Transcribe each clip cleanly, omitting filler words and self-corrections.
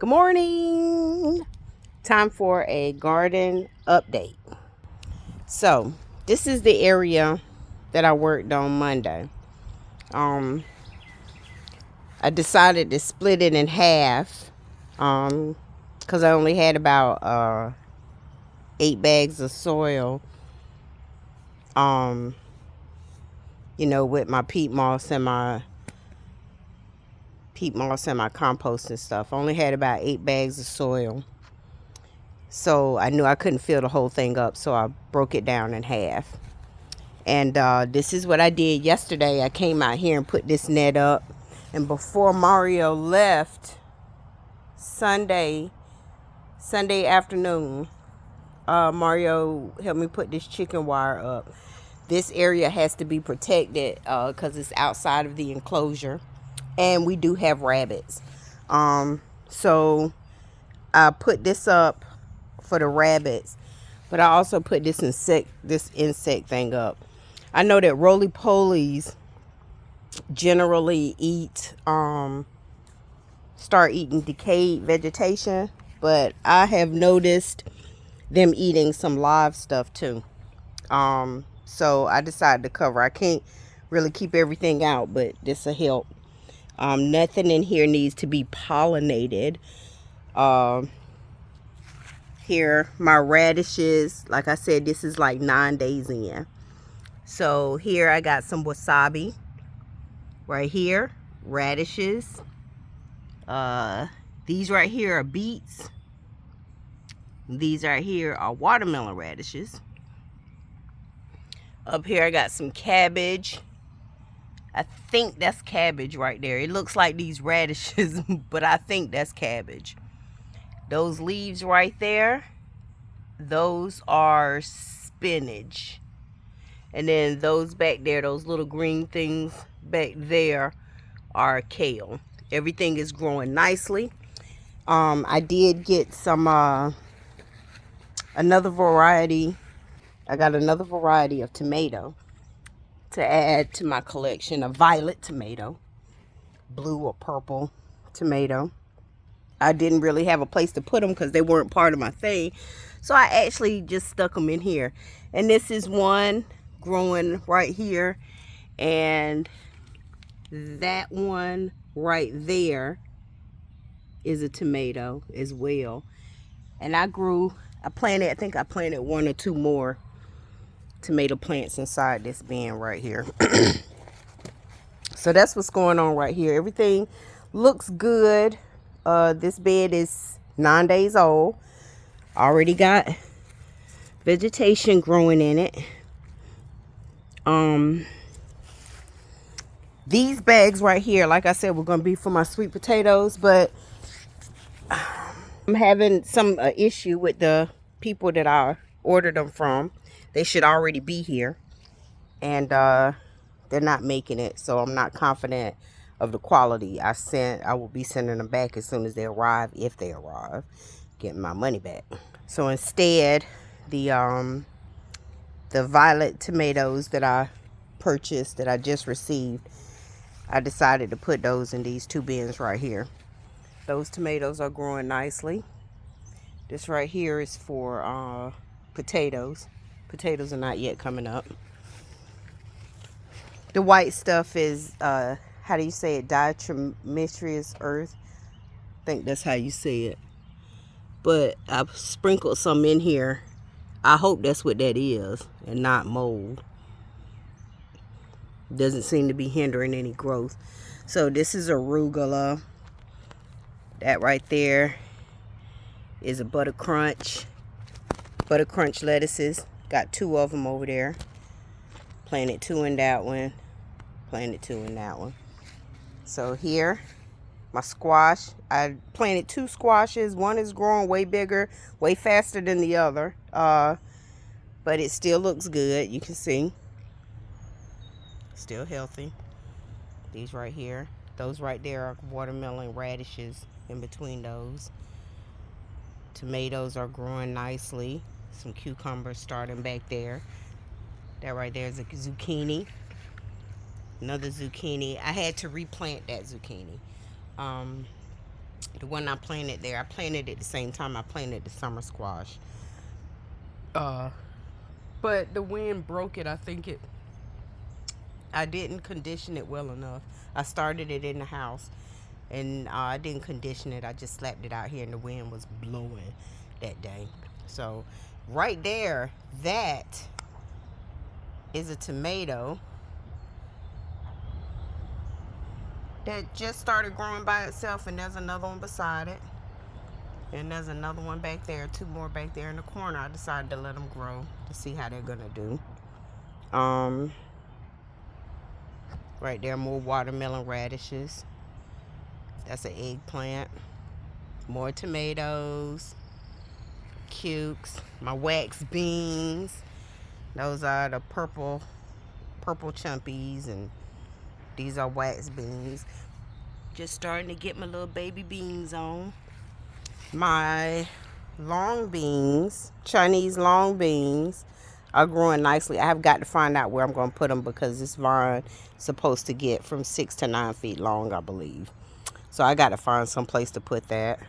Good morning. Time for a garden update. So, this is the area that I worked on Monday. Um, I decided to split it in half because I only had about 8 bags of soil. Um, with my peat moss and my compost and stuff. I only had about 8 bags of soil. So I knew I couldn't fill the whole thing up, so I broke it down in half. And this is what I did yesterday. I came out here and put this net up. And before Mario left Sunday afternoon, Mario helped me put this chicken wire up. This area has to be protected because it's outside of the enclosure. And we do have rabbits. So I put this up for the rabbits. But I also put this insect thing up. I know that roly-polies generally start eating decayed vegetation, but I have noticed them eating some live stuff too. So I decided to cover. I can't really keep everything out, but this will help. Nothing in here needs to be pollinated. Here, my radishes, like I said, this is like 9 days in. So here I got some wasabi. Right here, radishes. These right here are beets. These right here are watermelon radishes. Up here I got some cabbage. I think that's cabbage right there. It looks like these radishes, but I think that's cabbage. Those leaves right there, those are spinach. And then those back there, those little green things back there are kale. Everything is growing nicely. I did get some another variety. I got another variety of tomato to add to my collection, of violet tomato, blue or purple tomato. I didn't really have a place to put them because they weren't part of my thing. So I actually just stuck them in here. And this is one growing right here. And that one right there is a tomato as well. And I think I planted 1 or 2 more tomato plants inside this bin right here. So that's what's going on right here. Everything looks good. This bed is 9 days old. Already got vegetation growing in it. These bags right here, like I said, were going to be for my sweet potatoes, but I'm having some issue with the people that I ordered them from. They should already be here, and they're not making it, so I'm not confident of the quality. I will be sending them back as soon as they arrive, if they arrive, getting my money back. So instead, the violet tomatoes that I purchased, that I just received, I decided to put those in these 2 bins right here. Those tomatoes are growing nicely. This right here is for potatoes. Potatoes are not yet coming up. The white stuff is, how do you say it? Diatomaceous earth. I think that's how you say it. But I've sprinkled some in here. I hope that's what that is and not mold. Doesn't seem to be hindering any growth. So this is arugula. That right there is a butter crunch lettuces. Got 2 of them over there. Planted 2 in that one. Planted 2 in that one. So here, my squash. I planted 2 squashes. One is growing way bigger, way faster than the other. But it still looks good. You can see. Still healthy. These right here. Those right there are watermelon radishes in between those. Tomatoes are growing nicely. Some cucumbers starting back there. That right there is a zucchini. Another zucchini. I had to replant that zucchini. The one I planted there, I planted it the same time I planted the summer squash. But the wind broke it. I didn't condition it well enough. I started it in the house, and I didn't condition it. I just slapped it out here, and the wind was blowing that day. So right there, that is a tomato that just started growing by itself, and there's another one beside it, and there's another one back there, two more back there in the corner. I decided to let them grow to see how they're gonna do. Right there, more watermelon radishes. That's an eggplant. More tomatoes, cukes, my wax beans. Those are the purple chumpies, and these are wax beans. Just starting to get my little baby beans on. My long beans, Chinese long beans, are growing nicely. I have got to find out where I'm going to put them, because this vine is supposed to get from 6 to 9 feet long, I believe. So I got to find some place to put that.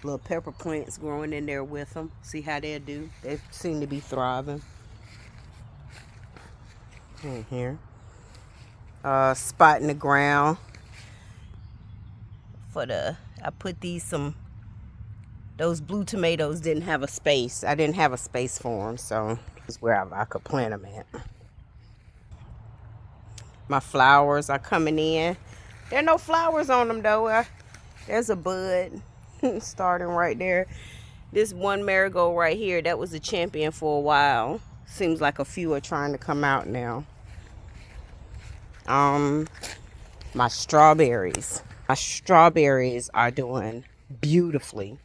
Little pepper plants growing in there with them. See how they do. They seem to be thriving. In here. Spot in the ground. I put those blue tomatoes didn't have a space. I didn't have a space for them, so this is where I could plant them at. My flowers are coming in. There are no flowers on them though. There's a bud starting right there. This one marigold right here, that was a champion for a while. Seems like a few are trying to come out now. My strawberries. My strawberries are doing beautifully.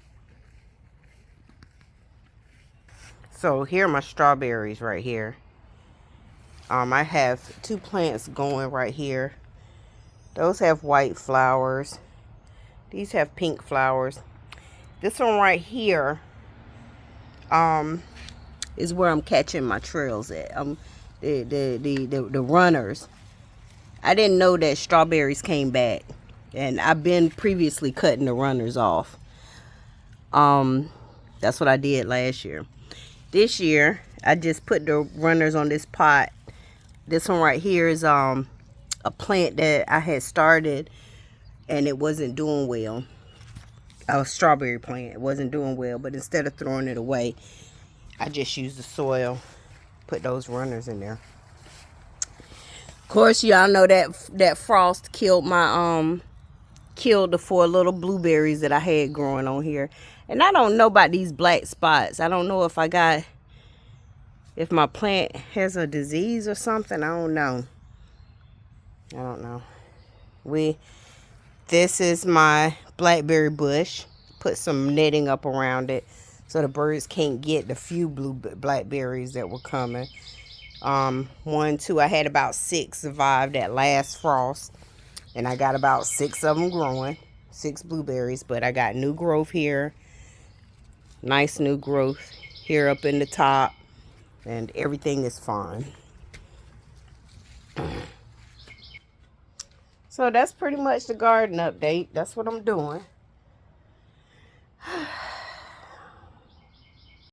So here are my strawberries right here. I have 2 plants going right here. Those have white flowers. These have pink flowers. This one right here is where I'm catching my trails at. The runners. I didn't know that strawberries came back, and I've been previously cutting the runners off. That's what I did last year. This year, I just put the runners on this pot. This one right here is a plant that I had started, and it wasn't doing well. A strawberry plant. It wasn't doing well, but instead of throwing it away, I just used the soil, put those runners in there. Of course, y'all know that frost killed killed the 4 little blueberries that I had growing on here. And I don't know about these black spots. I don't know if if my plant has a disease or something. I don't know. This is my blackberry bush. Put some netting up around it so the birds can't get the few blackberries that were coming. 1, 2, I had about 6 survive that last frost, and I got about 6 of them growing, 6 blueberries. But I got new growth here, nice new growth here up in the top, and everything is fine. So that's pretty much the garden update. That's what I'm doing.